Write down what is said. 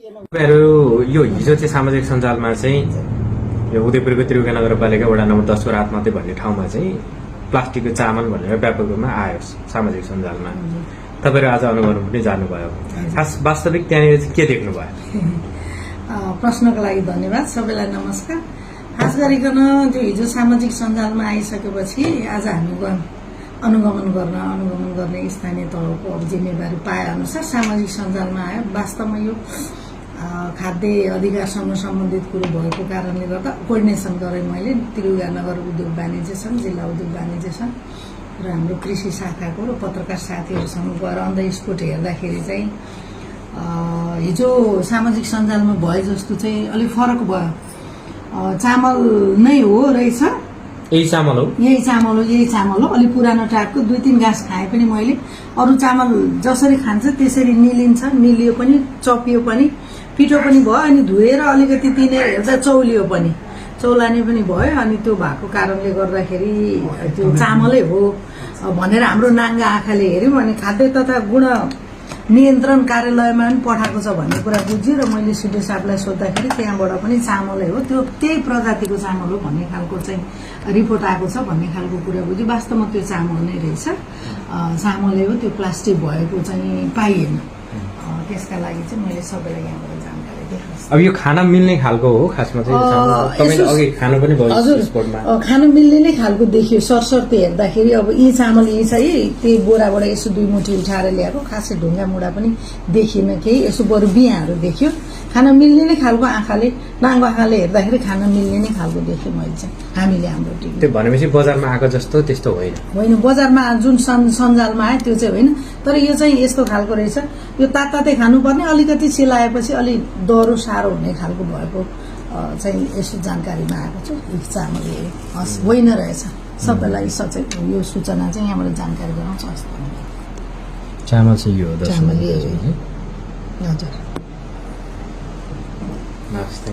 यो हिजो चाहिँ सामाजिक सञ्जालमा चाहिँ यो उदयपुरको त्रियुगा नगरपालिका वडा नम्बर 10 को रातमाते भन्ने ठाउँमा चाहिँ प्लास्टिकको चामल भनेर व्यापक रूपमा आयो सामाजिक सञ्जालमा। तपाईहरु आज अनुभव पनि जानुभयो। खास वास्तविक त्यहाँनिर चाहिँ के देख्नुभयो? प्रश्नको लागि धन्यवाद। सबैलाई नमस्कार। खास गरिकन त्यो हिजो सामाजिक सञ्जालमा आइसकेपछि आज हामी अनुगमन गर्ने स्थानीय तहको अब जिम्मेवारी पाए अनुसार सामाजिक सञ्जालमा आयो। वास्तवमा यो खाद्य अधिकारसँग सम्बन्धित कुरो भएको कारणले गर्दा कोर्डिनेसन गरेँ मैले। त्रियुगा नगर उद्योग वाणिज्य सङ्घ, जिल्ला उद्योग वाणिज्य सङ्घ र हाम्रो कृषि शाखाको र पत्रकार साथीहरूसँग गएर अन द स्पोट हेर्दाखेरि चाहिँ हिजो सामाजिक सञ्जालमा भए जस्तो चाहिँ अलिक फरक भयो। चामल नै हो रहेछ, यही चामल हो, अलिक पुरानो टाइपको 2-3 गाँस खाए पनि मैले। अरू चामल जसरी खान्छ त्यसरी निलिन्छ, निलियो पनि, चपियो पनि, पिठो पनि भयो, अनि धुएर अलिकति तिनेर हेर्दा चौलियो पनि, चौलाने पनि भयो। अनि त्यो भएको कारणले गर्दाखेरि त्यो चामलै हो भनेर हाम्रो नाङ्गा आँखाले हेऱ्यौँ। अनि खाद्य तथा गुण नियन्त्रण कार्यालयमा पनि पठाएको छ भन्ने कुरा बुझ्यो र मैले सिडिओ साहबलाई सोद्धाखेरि त्यहाँबाट पनि चामलै हो, त्यो त्यही प्रजातिको चामल हो भन्ने खालको चाहिँ रिपोर्ट आएको छ भन्ने खालको कुरा बुझ्यो। वास्तवमा त्यो चामल नै रहेछ, चामलै हो, त्यो प्लास्टिक भएको चाहिँ पाइएन। त्यसका लागि चाहिँ मैले सबैलाई यहाँबाट जानकारी दिएको। अब यो खाना मिल्ने खालको हो खासमा चाहिँ तपाईले अघि खानु पनि भयो स्पोर्टमा। खानु मिल्ने नै खालको देखियो सरसर्ती हेर्दाखेरि। अब यी चामल यही छ है, त्यही बोराबाट यसो 2 मुठी उठाएर ल्याएको, खासै ढुङ्गा मुढा पनि देखिएन केही, यसो बरु बियाहरू देखियो। खाना मिल्ने नै खालको आँखाले, नाङ्गो आँखाले हेर्दाखेरि खाना मिल्ने नै खालको देख्यो मैले चाहिँ, हामीले हाम्रो टिम। त्यो भनेपछि बजारमा आएको जस्तो त्यस्तो होइन, बजारमा जुन सञ्जालमा आयो त्यो चाहिँ होइन। तर यो चाहिँ यस्तो खालको रहेछ, यो तातै खानुपर्ने, अलिकति चिलाएपछि अलिक डह्रो साह्रो हुने खालको भएको चाहिँ यसो जानकारीमा आएको छ। एक चामल होइन रहेछ। सबैलाई सचेत यो सूचना चाहिँ यहाँबाट जानकारी गराउँछ। चामल चाहिँ यो चामल हजुर। नमस्ते।